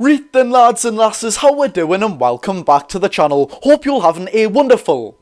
Right then, lads and lasses, how we're doing, and welcome back to the channel. Hope you're having a wonderful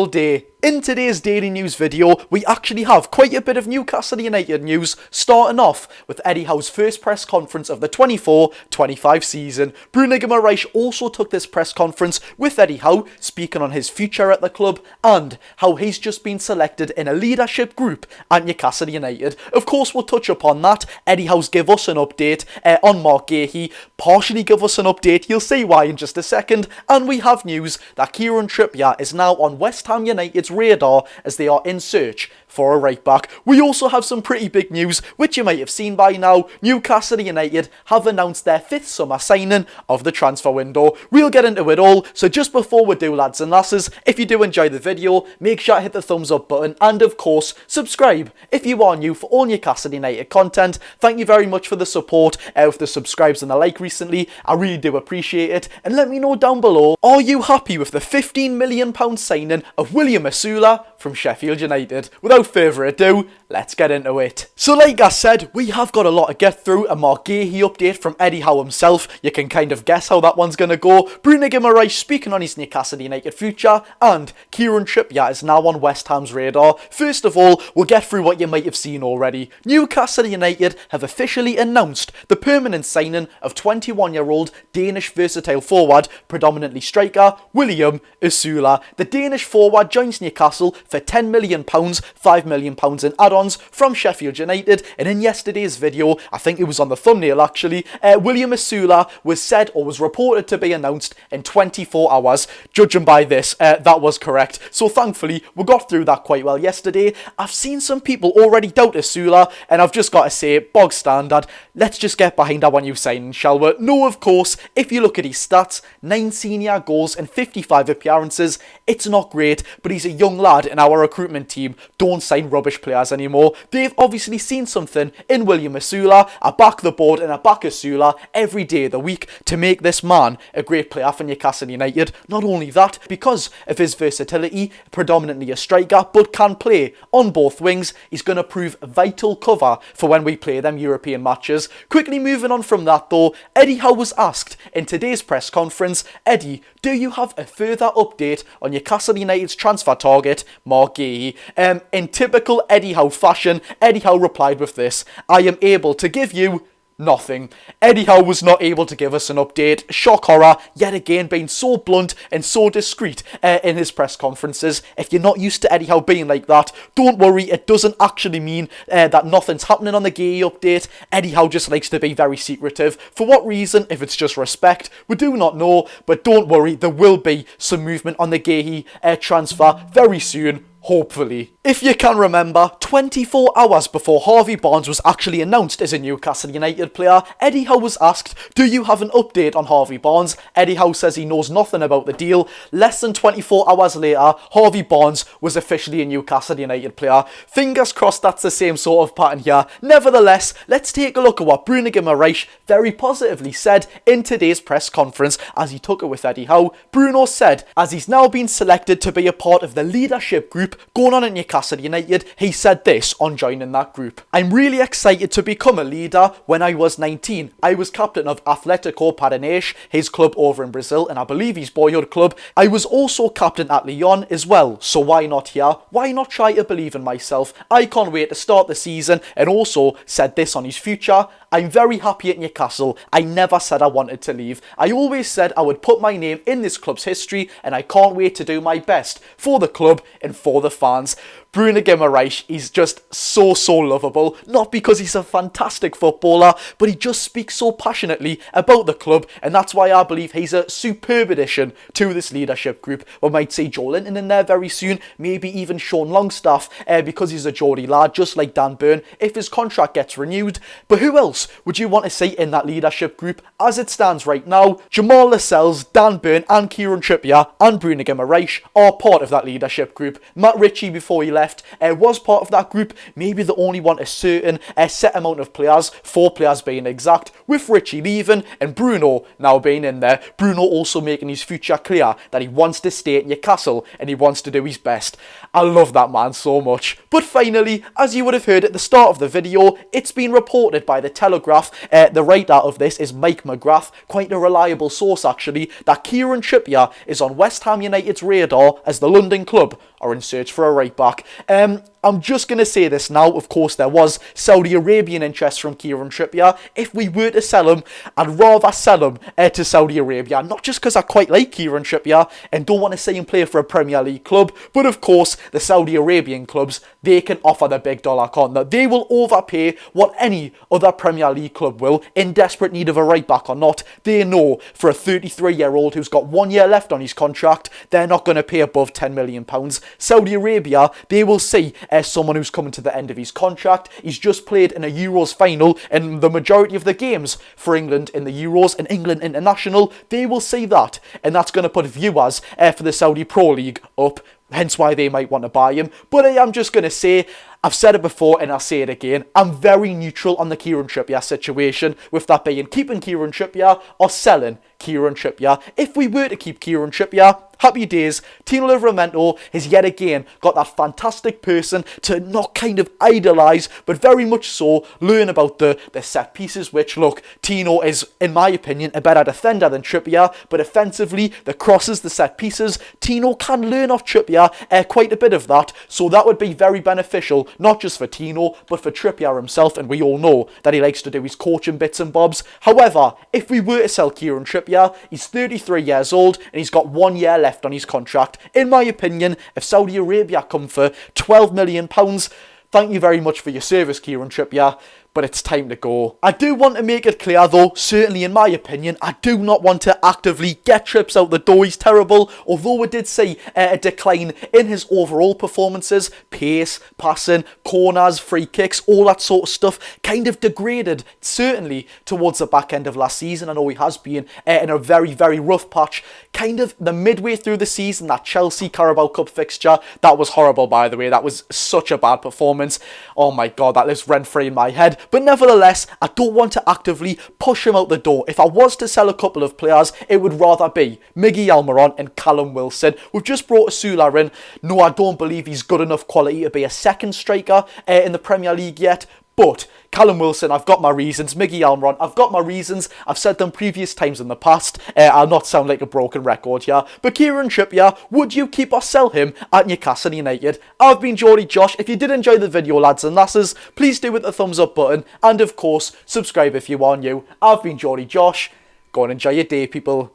day. In today's daily news video, we actually have quite a bit of Newcastle United news, starting off with Eddie Howe's first press conference of the 24-25 season. Bruno Guimaraes also took this press conference with Eddie Howe, speaking on his future at the club and how he's just been selected in a leadership group at Newcastle United. Of course, we'll touch upon that. Eddie Howe's give us an update on Marc Guehi, partially give us an update, you'll see why in just a second, and we have news that Kieran Trippier is now on West Ham United's radar as they are in search for a right back. We also have some pretty big news, which you might have seen by now. Newcastle United have announced their 5th summer signing of the transfer window. We'll get into it all, so just before we do, lads and lasses, if you do enjoy the video, make sure to hit the thumbs up button and of course subscribe if you are new for all Newcastle United content. Thank you very much for the support with the subscribes and the like recently. I really do appreciate it, and let me know down below, are you happy with the £15 million signing of William Osula from Sheffield United? Without further ado, let's get into it. So like I said, we have got a lot to get through. A Marc Guehi update from Eddie Howe himself. You can kind of guess how that one's going to go. Bruno Guimaraes speaking on his Newcastle United future, and Kieran Trippier is now on West Ham's radar. First of all, we'll get through what you might have seen already. Newcastle United have officially announced the permanent signing of 21-year-old Danish versatile forward, predominantly striker, William Osula. The Danish forward joins Newcastle for £10 million, £5 million in add-ons from Sheffield United, and in yesterday's video, I think it was on the thumbnail actually, William Osula was said or was reported to be announced in 24 hours. Judging by this, that was correct. So thankfully, we got through that quite well yesterday. I've seen some people already doubt Osula, and I've just got to say, bog standard, let's just get behind our new signing, shall we? No, of course, if you look at his stats, 9 senior goals and 55 appearances, it's not great, but he's a young lad in our recruitment team. Don't sign rubbish players anymore. They've obviously seen something in William Osula. I back the board and I back Osula every day of the week to make this man a great player for Newcastle United. Not only that, because of his versatility, predominantly a striker, but can play on both wings, he's going to prove vital cover for when we play them European matches. Quickly moving on from that though, Eddie Howe was asked in today's press conference, Eddie, do you have a further update on Newcastle United's transfer target, Marc Guehi? In typical Eddie Howe fashion, Eddie Howe replied with this: I am able to give you nothing. Eddie Howe was not able to give us an update. Shock horror, yet again being so blunt and so discreet in his press conferences. If you're not used to Eddie Howe being like that, don't worry, it doesn't actually mean that nothing's happening on the Guehi update. Eddie Howe just likes to be very secretive. For what reason? If it's just respect, we do not know, but don't worry, there will be some movement on the Guehi transfer very soon. Hopefully. If you can remember, 24 hours before Harvey Barnes was actually announced as a Newcastle United player, Eddie Howe was asked, do you have an update on Harvey Barnes? Eddie Howe says he knows nothing about the deal. Less than 24 hours later, Harvey Barnes was officially a Newcastle United player. Fingers crossed that's the same sort of pattern here. Nevertheless, let's take a look at what Bruno Guimaraes very positively said in today's press conference as he took it with Eddie Howe. Bruno said, as he's now been selected to be a part of the leadership group going on at Newcastle United, he said this on joining that group: I'm really excited to become a leader. When I was 19, I was captain of Atletico Paranaense, his club over in Brazil, and I believe his boyhood club. I was also captain at Lyon as well, so why not here? Why not try to believe in myself? I can't wait to start the season. And also said this on his future: I'm very happy at Newcastle. I never said I wanted to leave. I always said I would put my name in this club's history, and I can't wait to do my best for the club and for the fans. Bruno Guimaraes is just so lovable, not because he's a fantastic footballer, but he just speaks so passionately about the club, and that's why I believe he's a superb addition to this leadership group. We might see Joe Linton in there very soon, maybe even Sean Longstaff, because he's a Geordie lad, just like Dan Burn, if his contract gets renewed. But who else would you want to see in that leadership group? As it stands right now, Jamal Lascelles, Dan Burn and Kieran Trippier and Bruno Guimaraes are part of that leadership group. Matt Ritchie, before he left, left, was part of that group. Maybe they only want a certain set amount of players, 4 players being exact, with Richie leaving and Bruno now being in there. Bruno also making his future clear that he wants to stay at Newcastle and he wants to do his best. I love that man so much. But finally, as you would have heard at the start of the video, it's been reported by the Telegraph, the writer of this is Mike McGrath, quite a reliable source actually, that Kieran Trippier is on West Ham United's radar as the London club are in search for a right back. I'm just going to say this now. Of course, there was Saudi Arabian interest from Kieran Trippier. If we were to sell him, I'd rather sell him to Saudi Arabia. Not just because I quite like Kieran Trippier and don't want to see him play for a Premier League club, but of course, the Saudi Arabian clubs, they can offer the big dollar, can't they? They will overpay what any other Premier League club will, in desperate need of a right back or not. They know for a 33-year-old who's got 1 year left on his contract, they're not going to pay above £10 million. Saudi Arabia, they will see as someone who's coming to the end of his contract. He's just played in a Euros final and the majority of the games for England in the Euros and England International, they will see that, and that's going to put viewers for the Saudi Pro League up, hence why they might want to buy him. But I'm just going to say, I've said it before and I'll say it again, I'm very neutral on the Kieran Trippier situation, with that being keeping Kieran Trippier or selling Kieran Trippier. If we were to keep Kieran Trippier, happy days. Tino Livramento has yet again got that fantastic person to not kind of idolise, but very much so learn about the set pieces, which, look, Tino is, in my opinion, a better defender than Trippier, but offensively, the crosses, the set pieces, Tino can learn off Trippier quite a bit of that, so that would be very beneficial, not just for Tino, but for Trippier himself, and we all know that he likes to do his coaching bits and bobs. However, if we were to sell Kieran Trippier, he's 33 years old, and he's got 1 year left on his contract. In my opinion, if Saudi Arabia come for £12 million, thank you very much for your service, Kieran Trippier, but it's time to go. I do want to make it clear though, certainly in my opinion, I do not want to actively get Trips out the door. He's terrible, although we did see a decline in his overall performances. Pace, passing, corners, free kicks, all that sort of stuff kind of degraded, certainly towards the back end of last season. I know he has been in a very, very rough patch. Kind of the midway through the season, that Chelsea Carabao Cup fixture, that was horrible, by the way. That was such a bad performance. Oh my god, that lives rent-free in my head. But nevertheless, I don't want to actively push him out the door. If I was to sell a couple of players, it would rather be Miggy Almiron and Callum Wilson. We've just brought Osula in. No, I don't believe he's good enough quality to be a second striker in the Premier League yet. But Callum Wilson, I've got my reasons. Miggy Almiron, I've got my reasons. I've said them previous times in the past. I'll not sound like a broken record here. But Kieran Trippier, would you keep or sell him at Newcastle United? I've been Geordie Josh. If you did enjoy the video, lads and lasses, please do hit the thumbs up button. And of course, subscribe if you are new. I've been Geordie Josh. Go and enjoy your day, people.